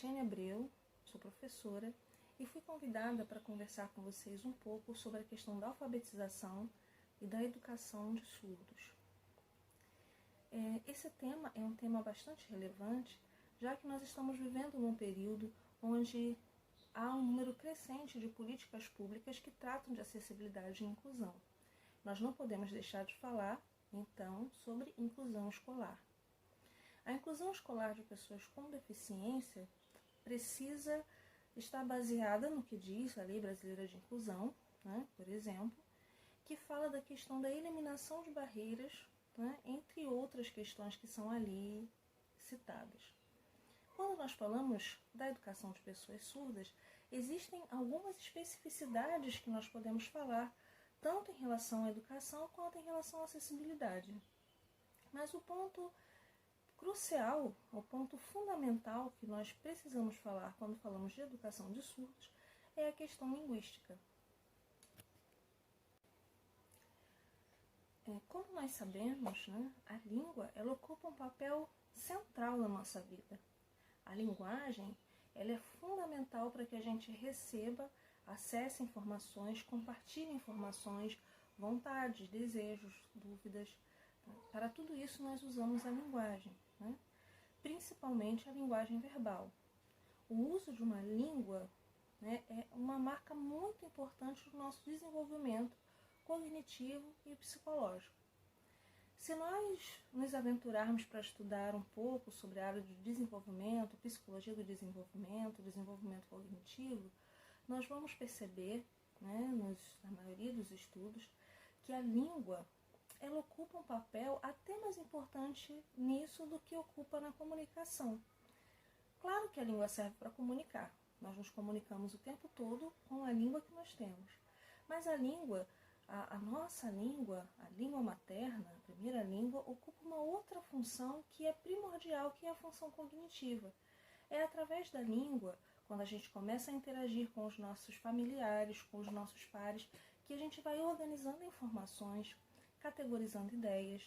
Etienne Abreu, sou professora e fui convidada para conversar com vocês um pouco sobre a questão da alfabetização e da educação de surdos. Esse tema é um tema bastante relevante, já que nós estamos vivendo num período onde há um número crescente de políticas públicas que tratam de acessibilidade e inclusão. Nós não podemos deixar de falar, então, sobre inclusão escolar. A inclusão escolar de pessoas com deficiência precisa estar baseada no que diz a Lei Brasileira de Inclusão, por exemplo, que fala da questão da eliminação de barreiras, entre outras questões que são ali citadas. Quando nós falamos da educação de pessoas surdas, existem algumas especificidades que nós podemos falar, tanto em relação à educação quanto em relação à acessibilidade. Mas o ponto crucial, o ponto fundamental que nós precisamos falar quando falamos de educação de surdos é a questão linguística. Como nós sabemos, a língua ela ocupa um papel central na nossa vida. A linguagem ela é fundamental para que a gente receba, acesse informações, compartilhe informações, vontades, desejos, dúvidas. Para tudo isso nós usamos a linguagem, principalmente a linguagem verbal. O uso de uma língua é uma marca muito importante do nosso desenvolvimento cognitivo e psicológico. Se nós nos aventurarmos para estudar um pouco sobre a área de desenvolvimento, psicologia do desenvolvimento cognitivo, nós vamos perceber, na maioria dos estudos, que a língua ela ocupa um papel até mais importante nisso do que ocupa na comunicação. Claro que a língua serve para comunicar, nós nos comunicamos o tempo todo com a língua que nós temos, mas a língua, a nossa língua, a língua materna, a primeira língua, ocupa uma outra função que é primordial, que é a função cognitiva. É através da língua, quando a gente começa a interagir com os nossos familiares, com os nossos pares, que a gente vai organizando informações, categorizando ideias,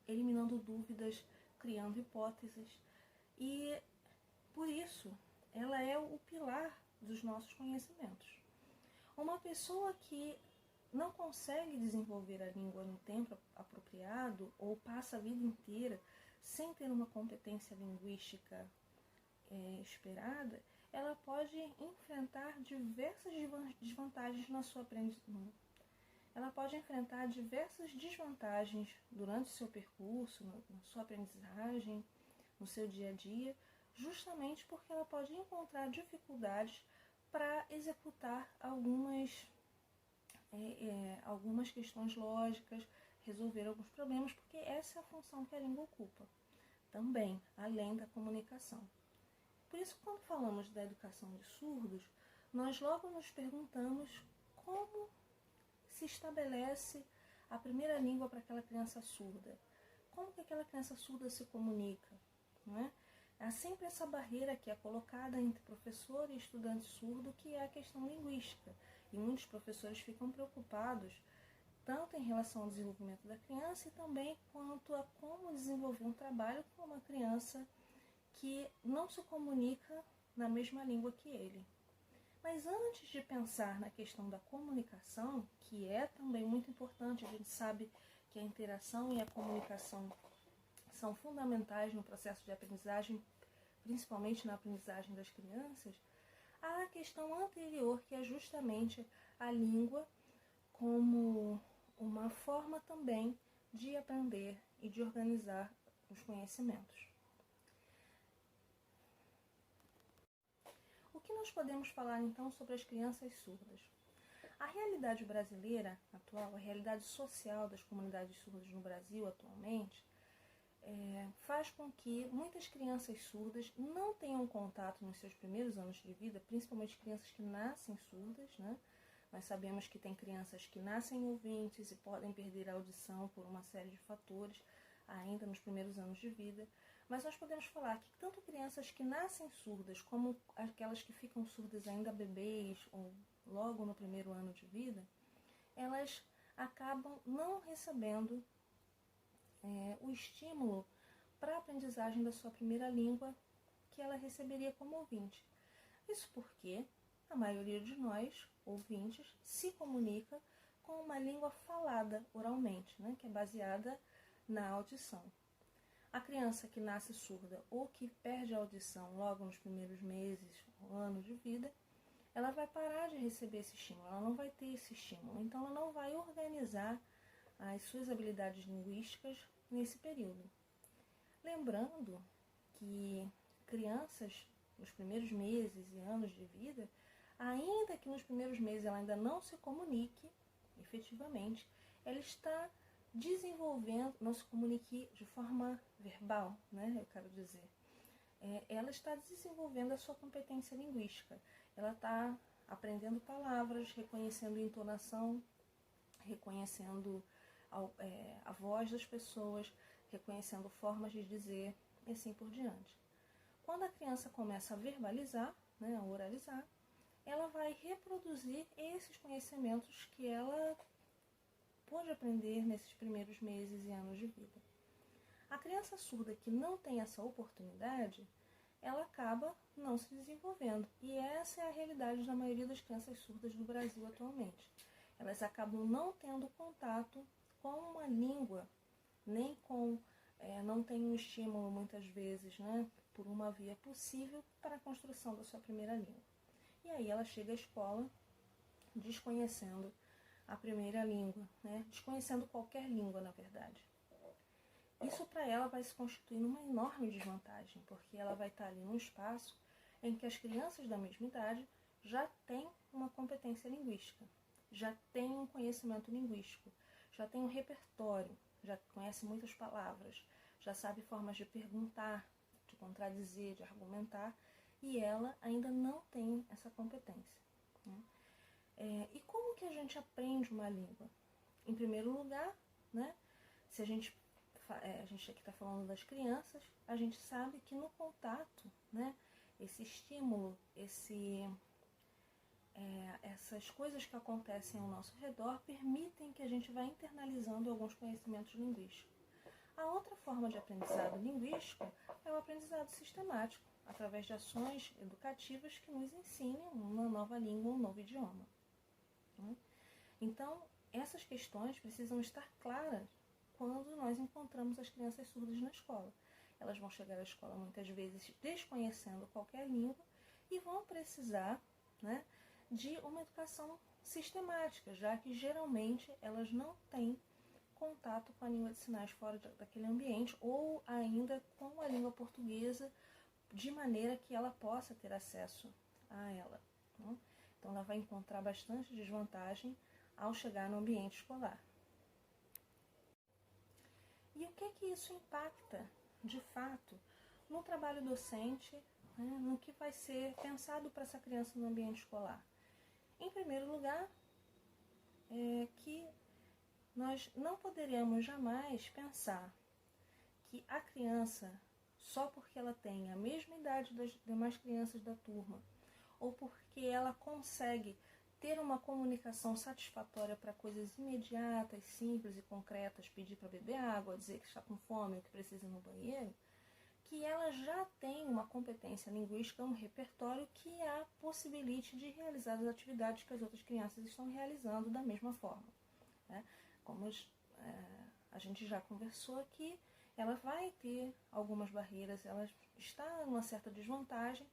eliminando dúvidas, criando hipóteses. E, por isso, ela é o pilar dos nossos conhecimentos. Uma pessoa que não consegue desenvolver a língua no tempo apropriado ou passa a vida inteira sem ter uma competência linguística esperada, ela pode enfrentar diversas desvantagens na sua aprendizagem. Ela pode enfrentar diversas desvantagens durante o seu percurso, na sua aprendizagem, no seu dia a dia, justamente porque ela pode encontrar dificuldades para executar algumas questões lógicas, resolver alguns problemas, porque essa é a função que a língua ocupa, também, além da comunicação. Por isso, quando falamos da educação de surdos, nós logo nos perguntamos como se estabelece a primeira língua para aquela criança surda. Como que aquela criança surda se comunica? Há sempre essa barreira que é colocada entre professor e estudante surdo, que é a questão linguística. E muitos professores ficam preocupados tanto em relação ao desenvolvimento da criança e também quanto a como desenvolver um trabalho com uma criança que não se comunica na mesma língua que ele. Mas antes de pensar na questão da comunicação, que é também muito importante, a gente sabe que a interação e a comunicação são fundamentais no processo de aprendizagem, principalmente na aprendizagem das crianças, há a questão anterior, que é justamente a língua como uma forma também de aprender e de organizar os conhecimentos. O que nós podemos falar então sobre as crianças surdas? A realidade brasileira atual, a realidade social das comunidades surdas no Brasil atualmente, faz com que muitas crianças surdas não tenham contato nos seus primeiros anos de vida, principalmente crianças que nascem surdas, Nós sabemos que tem crianças que nascem ouvintes e podem perder a audição por uma série de fatores ainda nos primeiros anos de vida. Mas nós podemos falar que tanto crianças que nascem surdas como aquelas que ficam surdas ainda bebês ou logo no primeiro ano de vida, elas acabam não recebendo o estímulo para a aprendizagem da sua primeira língua, que ela receberia como ouvinte. Isso porque a maioria de nós, ouvintes, se comunica com uma língua falada oralmente, né, que é baseada na audição. A criança que nasce surda ou que perde a audição logo nos primeiros meses ou anos de vida, ela vai parar de receber esse estímulo, ela não vai ter esse estímulo, então ela não vai organizar as suas habilidades linguísticas nesse período. Lembrando que crianças, nos primeiros meses e anos de vida, ainda que nos primeiros meses ela ainda não se comunique efetivamente, ela está desenvolvendo, não se comunique de forma verbal, né, eu quero dizer. Ela está desenvolvendo a sua competência linguística. Ela está aprendendo palavras, reconhecendo entonação, reconhecendo a voz das pessoas, reconhecendo formas de dizer e assim por diante. Quando a criança começa a verbalizar, né, a oralizar, ela vai reproduzir esses conhecimentos que ela pôde aprender nesses primeiros meses e anos de vida. A criança surda que não tem essa oportunidade, ela acaba não se desenvolvendo. E essa é a realidade da maioria das crianças surdas do Brasil atualmente. Elas acabam não tendo contato com uma língua, nem com, não tem um estímulo muitas vezes, né, por uma via possível para a construção da sua primeira língua. E aí ela chega à escola desconhecendo a primeira língua, né, desconhecendo qualquer língua, na verdade. Isso para ela vai se constituir uma enorme desvantagem, porque ela vai estar ali num espaço em que as crianças da mesma idade já têm uma competência linguística, já têm um conhecimento linguístico, já têm um repertório, já conhece muitas palavras, já sabe formas de perguntar, de contradizer, de argumentar, e ela ainda não tem essa competência, né? E como que a gente aprende uma língua? Em primeiro lugar, né, se a gente aqui está falando das crianças, a gente sabe que no contato, né, esse estímulo, essas coisas que acontecem ao nosso redor permitem que a gente vá internalizando alguns conhecimentos linguísticos. A outra forma de aprendizado linguístico é o aprendizado sistemático, através de ações educativas que nos ensinem uma nova língua, um novo idioma. Então, essas questões precisam estar claras quando nós encontramos as crianças surdas na escola. Elas vão chegar à escola muitas vezes desconhecendo qualquer língua e vão precisar, né, de uma educação sistemática, já que geralmente elas não têm contato com a língua de sinais fora daquele ambiente ou ainda com a língua portuguesa de maneira que ela possa ter acesso a ela, né? Então ela vai encontrar bastante desvantagem ao chegar no ambiente escolar. E o que isso impacta, de fato, no trabalho docente, né, no que vai ser pensado para essa criança no ambiente escolar? Em primeiro lugar, que nós não poderíamos jamais pensar que a criança, só porque ela tem a mesma idade das demais crianças da turma, ou porque ela consegue ter uma comunicação satisfatória para coisas imediatas, simples e concretas, pedir para beber água, dizer que está com fome ou que precisa ir no banheiro, que ela já tem uma competência linguística, um repertório que a possibilite de realizar as atividades que as outras crianças estão realizando da mesma forma, né? Como a gente já conversou aqui, ela vai ter algumas barreiras, ela está numa certa desvantagem,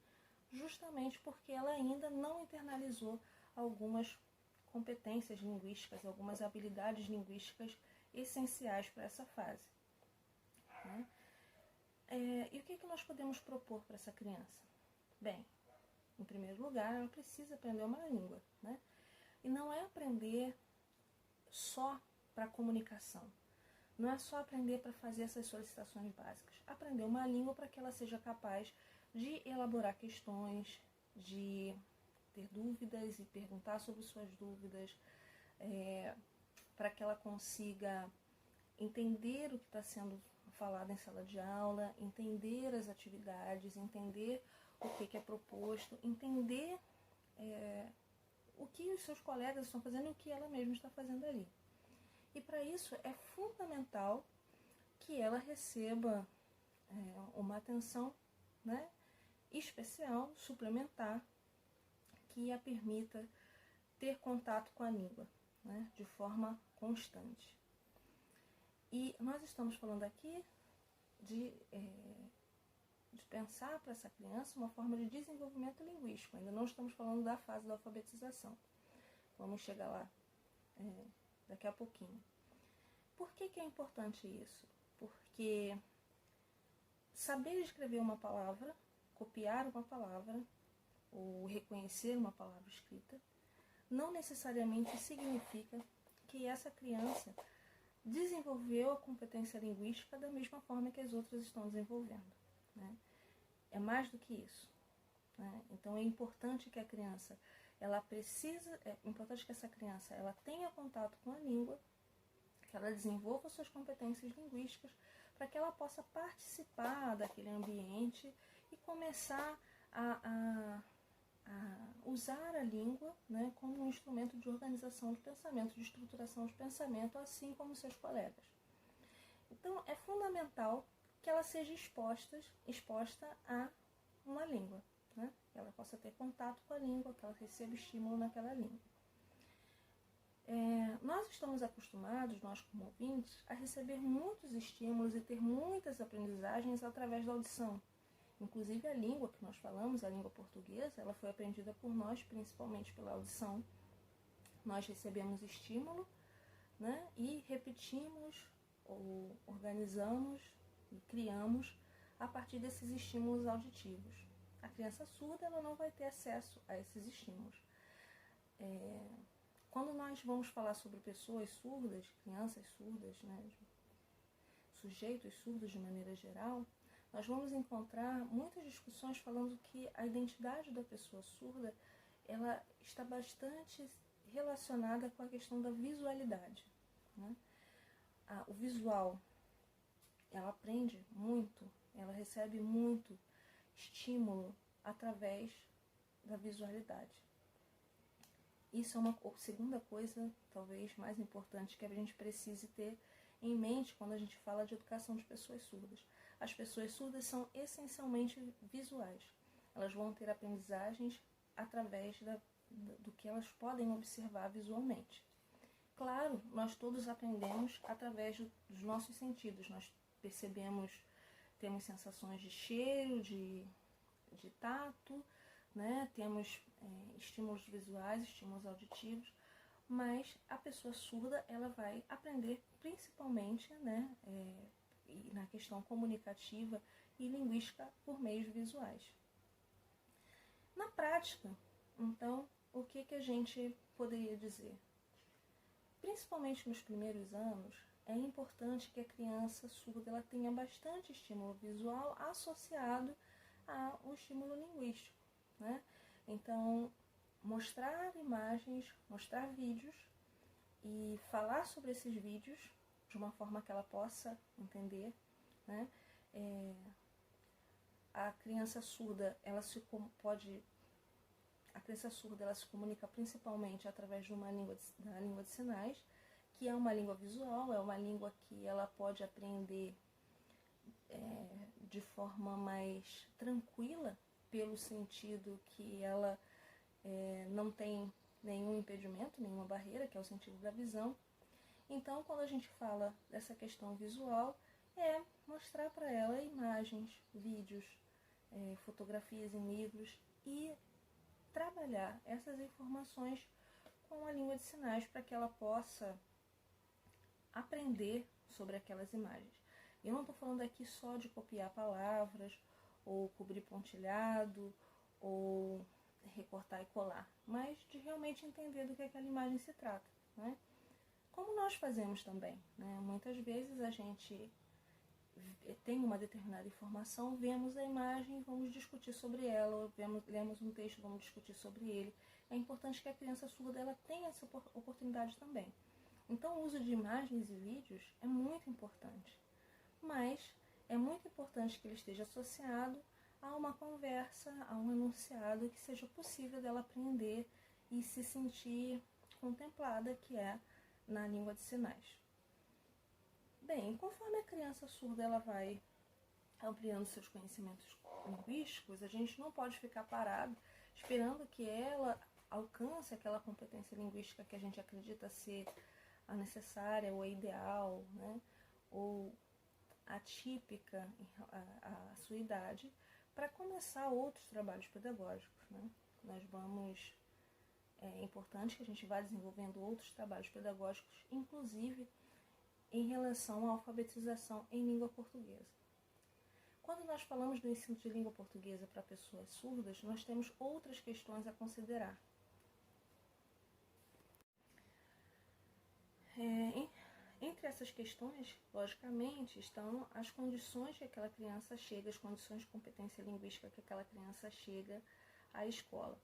justamente porque ela ainda não internalizou algumas competências linguísticas, algumas habilidades linguísticas essenciais para essa fase, né? E o que nós podemos propor para essa criança? Bem, em primeiro lugar, ela precisa aprender uma língua, né? E não é aprender só para comunicação, não é só aprender para fazer essas solicitações básicas. Aprender uma língua para que ela seja capaz de elaborar questões, de ter dúvidas e perguntar sobre suas dúvidas, para que ela consiga entender o que está sendo falado em sala de aula, entender as atividades, entender o que é proposto, entender o que os seus colegas estão fazendo e o que ela mesma está fazendo ali. E para isso é fundamental que ela receba uma atenção, né, especial, suplementar, que a permita ter contato com a língua, né, de forma constante. E nós estamos falando aqui de pensar para essa criança uma forma de desenvolvimento linguístico. Ainda não estamos falando da fase da alfabetização. Vamos chegar lá daqui a pouquinho. Por que é importante isso? Porque saber escrever uma palavra, copiar uma palavra ou reconhecer uma palavra escrita não necessariamente significa que essa criança desenvolveu a competência linguística da mesma forma que as outras estão desenvolvendo, né? É mais do que isso, né? Então é importante que a criança, é importante que essa criança ela tenha contato com a língua, que ela desenvolva suas competências linguísticas, para que ela possa participar daquele ambiente e começar a usar a língua, né, como um instrumento de organização de pensamento, de estruturação de pensamento, assim como seus colegas. Então, é fundamental que ela seja exposta a uma língua, né? Que ela possa ter contato com a língua, que ela receba estímulo naquela língua. Nós estamos acostumados, nós como ouvintes, a receber muitos estímulos e ter muitas aprendizagens através da audição. Inclusive a língua que nós falamos, a língua portuguesa, ela foi aprendida por nós principalmente pela audição. Nós recebemos estímulo, né, e repetimos ou organizamos e criamos a partir desses estímulos auditivos. A criança surda ela não vai ter acesso a esses estímulos. Quando nós vamos falar sobre pessoas surdas, crianças surdas, né, sujeitos surdos de maneira geral, nós vamos encontrar muitas discussões falando que a identidade da pessoa surda ela está bastante relacionada com a questão da visualidade, né? O visual, ela aprende muito, ela recebe muito estímulo através da visualidade. Isso é uma segunda coisa, talvez mais importante, que a gente precise ter em mente quando a gente fala de educação de pessoas surdas. As pessoas surdas são essencialmente visuais. Elas vão ter aprendizagens através do que elas podem observar visualmente. Claro, nós todos aprendemos através dos nossos sentidos. Nós percebemos, temos sensações de cheiro, de tato, né? Temos estímulos visuais, estímulos auditivos, mas a pessoa surda ela vai aprender principalmente, né, na questão comunicativa e linguística por meios visuais. Na prática, então, o que a gente poderia dizer? Principalmente nos primeiros anos, é importante que a criança surda ela tenha bastante estímulo visual associado ao estímulo linguístico, né? Então, mostrar imagens, mostrar vídeos e falar sobre esses vídeos de uma forma que ela possa entender, né? A criança surda, ela se comunica principalmente através de da língua de sinais, que é uma língua visual, é uma língua que ela pode aprender de forma mais tranquila, pelo sentido que ela não tem nenhum impedimento, nenhuma barreira, que é o sentido da visão. Então, quando a gente fala dessa questão visual, é mostrar para ela imagens, vídeos, fotografias em livros e trabalhar essas informações com a língua de sinais para que ela possa aprender sobre aquelas imagens. Eu não estou falando aqui só de copiar palavras, ou cobrir pontilhado, ou recortar e colar, mas de realmente entender do que aquela imagem se trata, né? Como nós fazemos também, né? Muitas vezes a gente tem uma determinada informação, vemos a imagem, vamos discutir sobre ela, ou lemos um texto, vamos discutir sobre ele. É importante que a criança surda ela tenha essa oportunidade também. Então, o uso de imagens e vídeos é muito importante, mas é muito importante que ele esteja associado a uma conversa, a um enunciado que seja possível dela aprender e se sentir contemplada, que é na língua de sinais. Bem, conforme a criança surda ela vai ampliando seus conhecimentos linguísticos, a gente não pode ficar parado esperando que ela alcance aquela competência linguística que a gente acredita ser a necessária ou a ideal, né? Ou atípica à sua idade, para começar outros trabalhos pedagógicos, né? É importante que a gente vá desenvolvendo outros trabalhos pedagógicos, inclusive em relação à alfabetização em língua portuguesa. Quando nós falamos do ensino de língua portuguesa para pessoas surdas, nós temos outras questões a considerar. Entre essas questões, logicamente, estão as condições que aquela criança chega, as condições de competência linguística que aquela criança chega à escola,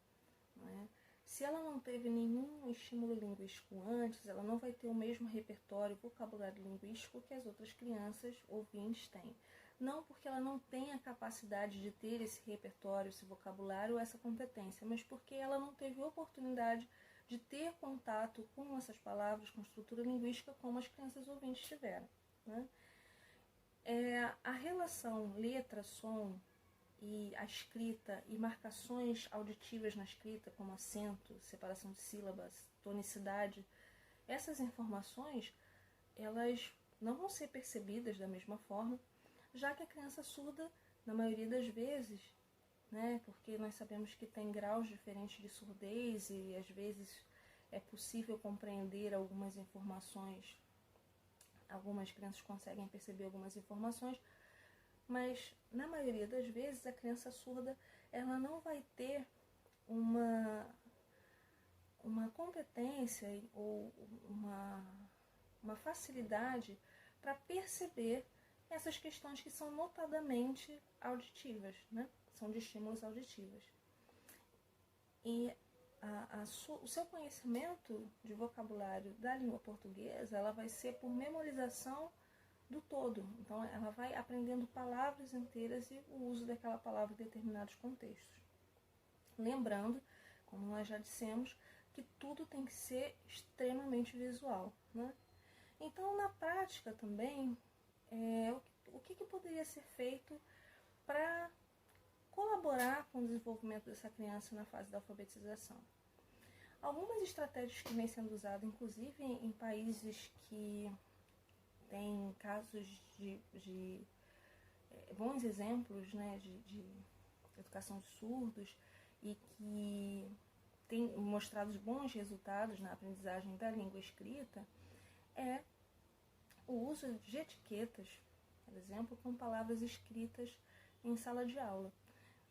né? Se ela não teve nenhum estímulo linguístico antes, ela não vai ter o mesmo repertório, vocabulário linguístico que as outras crianças ouvintes têm. Não porque ela não tenha a capacidade de ter esse repertório, esse vocabulário ou essa competência, mas porque ela não teve oportunidade de ter contato com essas palavras, com estrutura linguística, como as crianças ouvintes tiveram, né? A relação letra-som e a escrita e marcações auditivas na escrita, como acento, separação de sílabas, tonicidade, essas informações, elas não vão ser percebidas da mesma forma, já que a criança surda, na maioria das vezes, né, porque nós sabemos que tem graus diferentes de surdez e às vezes é possível compreender algumas informações, algumas crianças conseguem perceber algumas informações, mas na maioria das vezes a criança surda ela não vai ter uma competência ou uma facilidade para perceber essas questões que são notadamente auditivas, né? São de estímulos auditivos. E o seu conhecimento de vocabulário da língua portuguesa ela vai ser por memorização do todo. Então, ela vai aprendendo palavras inteiras e o uso daquela palavra em determinados contextos. Lembrando, como nós já dissemos, que tudo tem que ser extremamente visual, né? Então, na prática também, o que poderia ser feito para colaborar com o desenvolvimento dessa criança na fase da alfabetização? Algumas estratégias que vêm sendo usadas, inclusive em países que têm casos de bons exemplos, né, de educação de surdos e que têm mostrado bons resultados na aprendizagem da língua escrita, é o uso de etiquetas, por exemplo, com palavras escritas em sala de aula.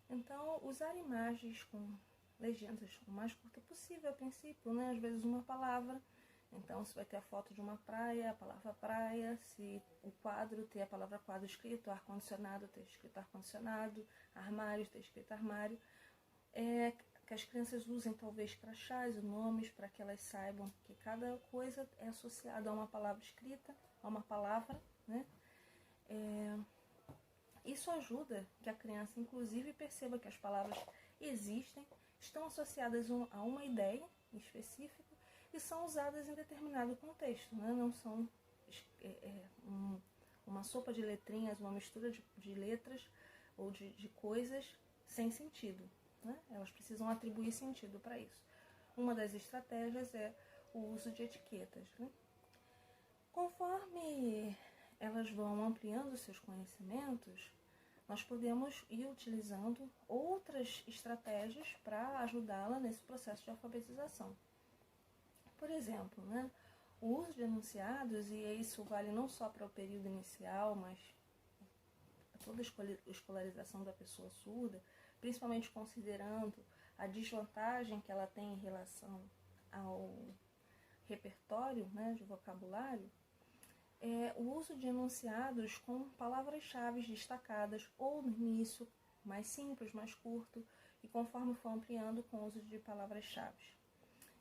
Então, usar imagens com legendas o mais curta possível, a princípio, né? Às vezes uma palavra. Então, se vai ter a foto de uma praia, a palavra praia, se o quadro ter a palavra quadro escrito, ar-condicionado ter escrito ar-condicionado, armário ter escrito armário. Que as crianças usem talvez crachás ou nomes para que elas saibam que cada coisa é associada a uma palavra escrita, a uma palavra, né? Isso ajuda que a criança, inclusive, perceba que as palavras existem, estão associadas a uma ideia específica e são usadas em determinado contexto, né? Não são uma sopa de letrinhas, uma mistura de letras ou de coisas sem sentido, né? Elas precisam atribuir sentido para isso. Uma das estratégias é o uso de etiquetas, né? Conforme elas vão ampliando seus conhecimentos, nós podemos ir utilizando outras estratégias para ajudá-la nesse processo de alfabetização. Por exemplo, né, o uso de enunciados, e isso vale não só para o período inicial, mas toda a escolarização da pessoa surda, principalmente considerando a desvantagem que ela tem em relação ao repertório, né, de vocabulário, o uso de enunciados com palavras-chave destacadas ou no início mais simples, mais curto, e conforme for ampliando com o uso de palavras-chave.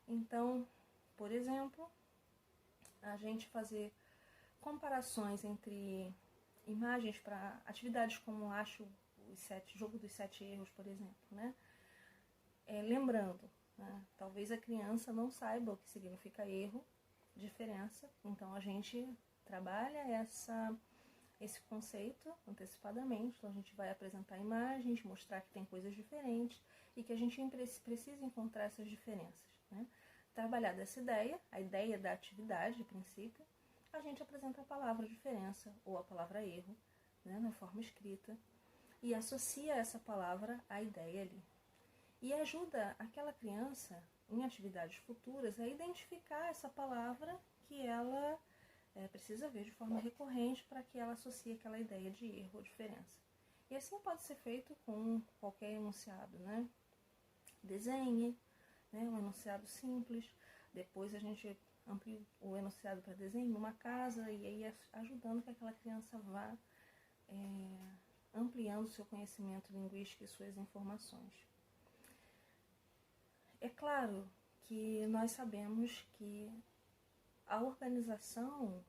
Então, por exemplo, a gente fazer comparações entre imagens para atividades como jogo dos 7 erros, por exemplo, né? Lembrando, né? Talvez a criança não saiba o que significa erro, diferença, então a gente trabalha esse conceito antecipadamente, então a gente vai apresentar imagens, mostrar que tem coisas diferentes e que a gente precisa encontrar essas diferenças, né? Trabalhar dessa ideia, a ideia da atividade, de princípio, a gente apresenta a palavra diferença ou a palavra erro, né, na forma escrita, e associa essa palavra à ideia ali. E ajuda aquela criança, em atividades futuras, a identificar essa palavra que ela precisa ver de forma recorrente para que ela associe aquela ideia de erro ou diferença. E assim pode ser feito com qualquer enunciado, né? Desenhe, né, um enunciado simples, depois a gente amplia o enunciado para desenho, uma casa, e aí ajudando que aquela criança vá ampliando seu conhecimento linguístico e suas informações. É claro que nós sabemos que a organização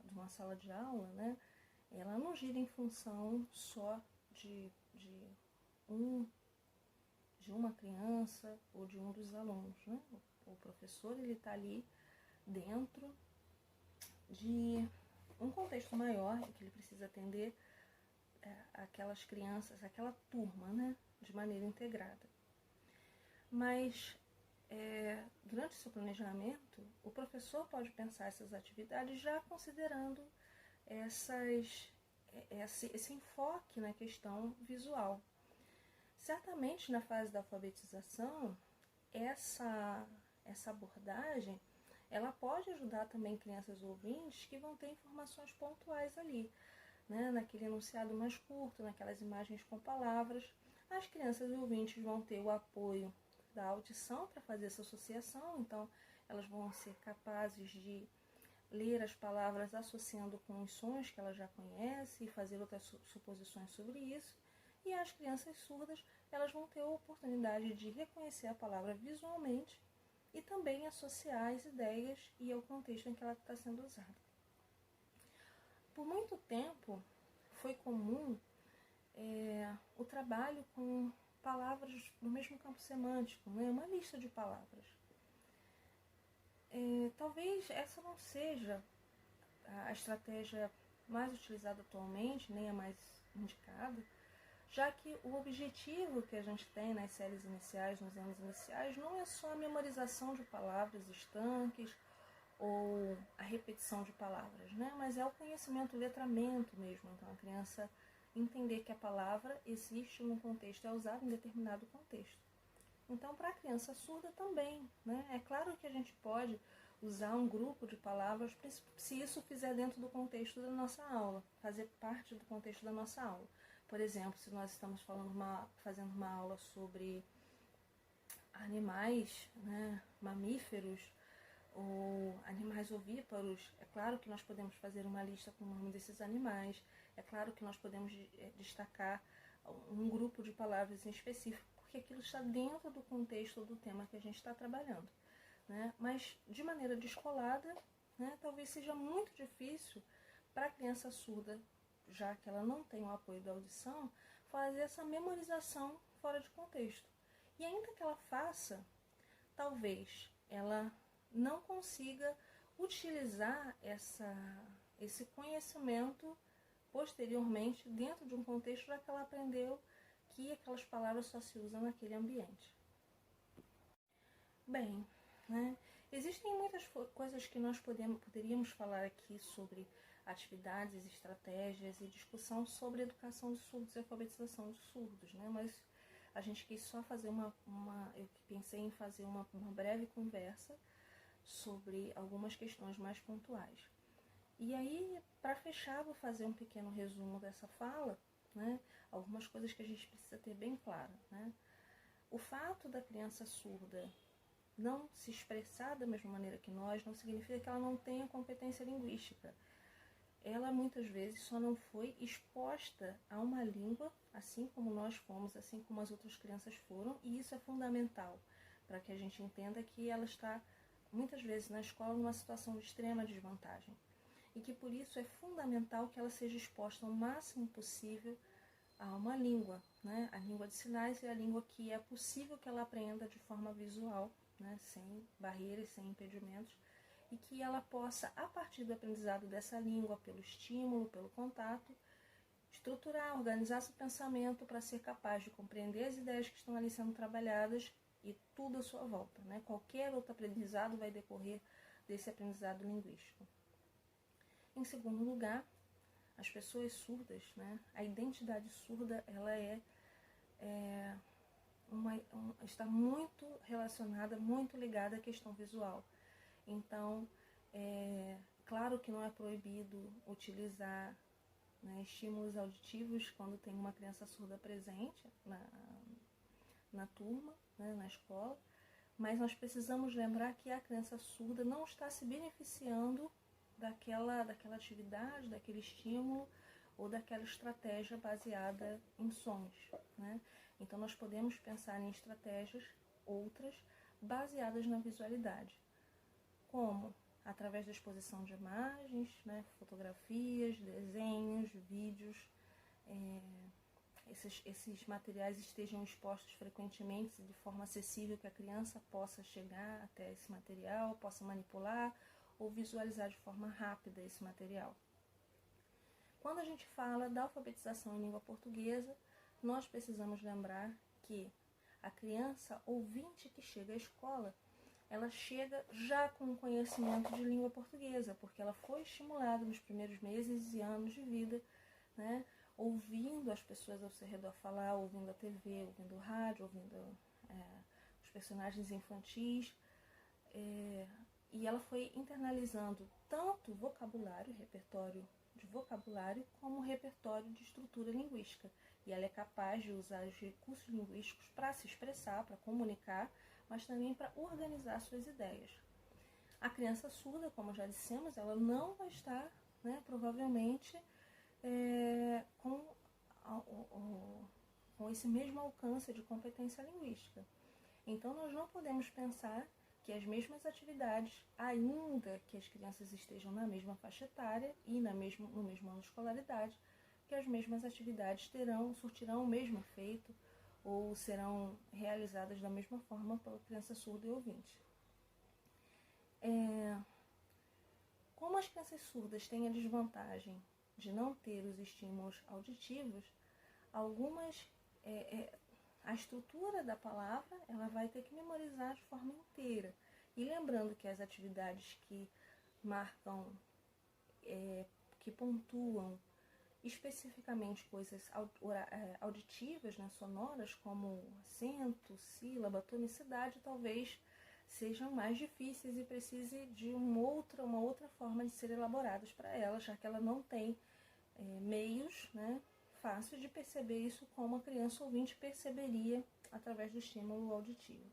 de uma sala de aula, né, ela não gira em função só de uma criança ou de um dos alunos, né? O professor ele está ali dentro de um contexto maior em que ele precisa atender aquelas crianças, aquela turma, né, de maneira integrada. Mas durante o seu planejamento, o professor pode pensar essas atividades já considerando esse enfoque na questão visual. Certamente, na fase da alfabetização, essa abordagem ela pode ajudar também crianças ouvintes que vão ter informações pontuais ali, né? Naquele enunciado mais curto, naquelas imagens com palavras. As crianças ouvintes vão ter o apoio da audição para fazer essa associação, então elas vão ser capazes de ler as palavras associando com os sons que ela já conhece e fazer outras suposições sobre isso. E as crianças surdas, elas vão ter a oportunidade de reconhecer a palavra visualmente e também associar as ideias e ao contexto em que ela está sendo usada. Por muito tempo, foi comum o trabalho com palavras do mesmo campo semântico, né? Uma lista de palavras. Talvez essa não seja a estratégia mais utilizada atualmente, nem a mais indicada, já que o objetivo que a gente tem nas séries iniciais, nos anos iniciais, não é só a memorização de palavras estanques ou a repetição de palavras, né? Mas é o conhecimento, o letramento mesmo. Então, a criança entender que a palavra existe num contexto, é usada em determinado contexto. Então, para a criança surda também, né? É claro que a gente pode usar um grupo de palavras se isso fizer dentro do contexto da nossa aula, fazer parte do contexto da nossa aula. Por exemplo, se nós estamos fazendo uma aula sobre animais, né, mamíferos ou animais ovíparos, é claro que nós podemos fazer uma lista com o nome desses animais, é claro que nós podemos destacar um grupo de palavras em específico, porque aquilo está dentro do contexto do tema que a gente está trabalhando, né? Mas de maneira descolada, né, talvez seja muito difícil para a criança surda, já que ela não tem o apoio da audição, fazer essa memorização fora de contexto. E ainda que ela faça, talvez ela não consiga utilizar esse conhecimento posteriormente dentro de um contexto já que ela aprendeu que aquelas palavras só se usam naquele ambiente. Bem, né, existem muitas coisas que nós poderíamos falar aqui sobre atividades, estratégias e discussão sobre educação de surdos e alfabetização de surdos, né? Mas a gente quis só fazer eu pensei em fazer uma breve conversa sobre algumas questões mais pontuais. E aí, para fechar, vou fazer um pequeno resumo dessa fala, né? Algumas coisas que a gente precisa ter bem claro, né? O fato da criança surda não se expressar da mesma maneira que nós não significa que ela não tenha competência linguística. Ela muitas vezes só não foi exposta a uma língua, assim como nós fomos, assim como as outras crianças foram, e isso é fundamental para que a gente entenda que ela está muitas vezes na escola numa situação de extrema desvantagem e que por isso é fundamental que ela seja exposta ao máximo possível a uma língua, né? A língua de sinais é a língua que é possível que ela aprenda de forma visual, né? Sem barreiras, sem impedimentos, e que ela possa, a partir do aprendizado dessa língua, pelo estímulo, pelo contato, estruturar, organizar seu pensamento para ser capaz de compreender as ideias que estão ali sendo trabalhadas e tudo à sua volta, né? Qualquer outro aprendizado vai decorrer desse aprendizado linguístico. Em segundo lugar, as pessoas surdas, né? A identidade surda, ela está muito relacionada, muito ligada à questão visual. Então, claro que não é proibido utilizar, né, estímulos auditivos quando tem uma criança surda presente na turma, né, na escola, mas nós precisamos lembrar que a criança surda não está se beneficiando daquela atividade, daquele estímulo ou daquela estratégia baseada em sons, né? Então nós podemos pensar em estratégias outras baseadas na visualidade, como através da exposição de imagens, né, fotografias, desenhos, vídeos, esses materiais estejam expostos frequentemente de forma acessível, que a criança possa chegar até esse material, possa manipular ou visualizar de forma rápida esse material. Quando a gente fala da alfabetização em língua portuguesa, nós precisamos lembrar que a criança ouvinte que chega à escola, ela chega já com conhecimento de língua portuguesa, porque ela foi estimulada nos primeiros meses e anos de vida, né, ouvindo as pessoas ao seu redor falar, ouvindo a TV, ouvindo o rádio, ouvindo os personagens infantis, e ela foi internalizando tanto vocabulário, repertório de vocabulário, como repertório de estrutura linguística. E ela é capaz de usar os recursos linguísticos para se expressar, para comunicar, mas também para organizar suas ideias. A criança surda, como já dissemos, ela não vai estar, né, provavelmente, com esse mesmo alcance de competência linguística. Então, nós não podemos pensar que as mesmas atividades, ainda que as crianças estejam na mesma faixa etária e no mesmo ano de escolaridade, que as mesmas atividades surtirão o mesmo efeito ou serão realizadas da mesma forma pela criança surda e ouvinte. Como as crianças surdas têm a desvantagem de não ter os estímulos auditivos, a estrutura da palavra ela vai ter que memorizar de forma inteira. E lembrando que as atividades que marcam, que pontuam especificamente coisas auditivas, né, sonoras, como acento, sílaba, tonicidade, talvez sejam mais difíceis e precise de uma outra forma de ser elaboradas para ela, já que ela não tem meios, né, fáceis de perceber isso como a criança ouvinte perceberia através do estímulo auditivo.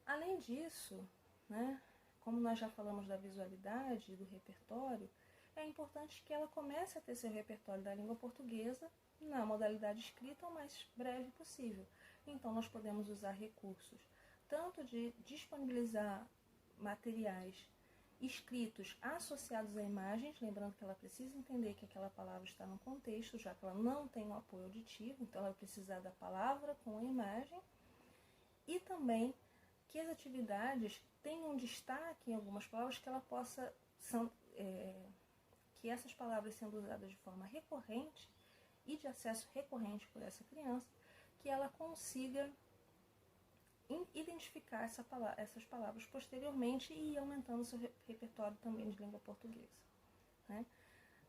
Além disso, né, como nós já falamos da visualidade e do repertório, é importante que ela comece a ter seu repertório da língua portuguesa na modalidade escrita o mais breve possível. Então, nós podemos usar recursos tanto de disponibilizar materiais escritos associados a imagens, lembrando que ela precisa entender que aquela palavra está no contexto, já que ela não tem um apoio auditivo, então ela vai precisar da palavra com a imagem, e também que as atividades tenham destaque em algumas palavras que ela possa, que essas palavras sendo usadas de forma recorrente e de acesso recorrente por essa criança, que ela consiga identificar essas palavras posteriormente e ir aumentando seu repertório também de língua portuguesa, né?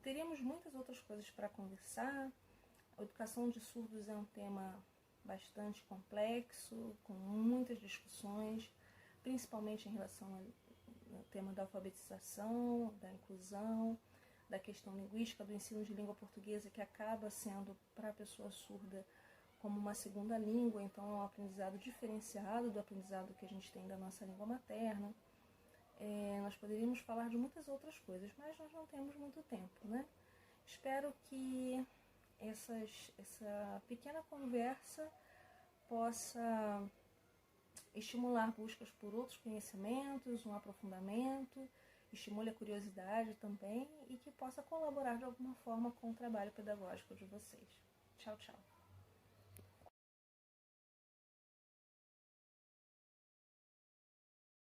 Teríamos muitas outras coisas para conversar. A educação de surdos é um tema bastante complexo, com muitas discussões, principalmente em relação ao tema da alfabetização, da inclusão, da questão linguística, do ensino de língua portuguesa, que acaba sendo para a pessoa surda como uma segunda língua, então é um aprendizado diferenciado do aprendizado que a gente tem da nossa língua materna. Nós poderíamos falar de muitas outras coisas, mas nós não temos muito tempo, né? Espero que essa pequena conversa possa estimular buscas por outros conhecimentos, um aprofundamento, estimule a curiosidade também e que possa colaborar de alguma forma com o trabalho pedagógico de vocês. Tchau, tchau.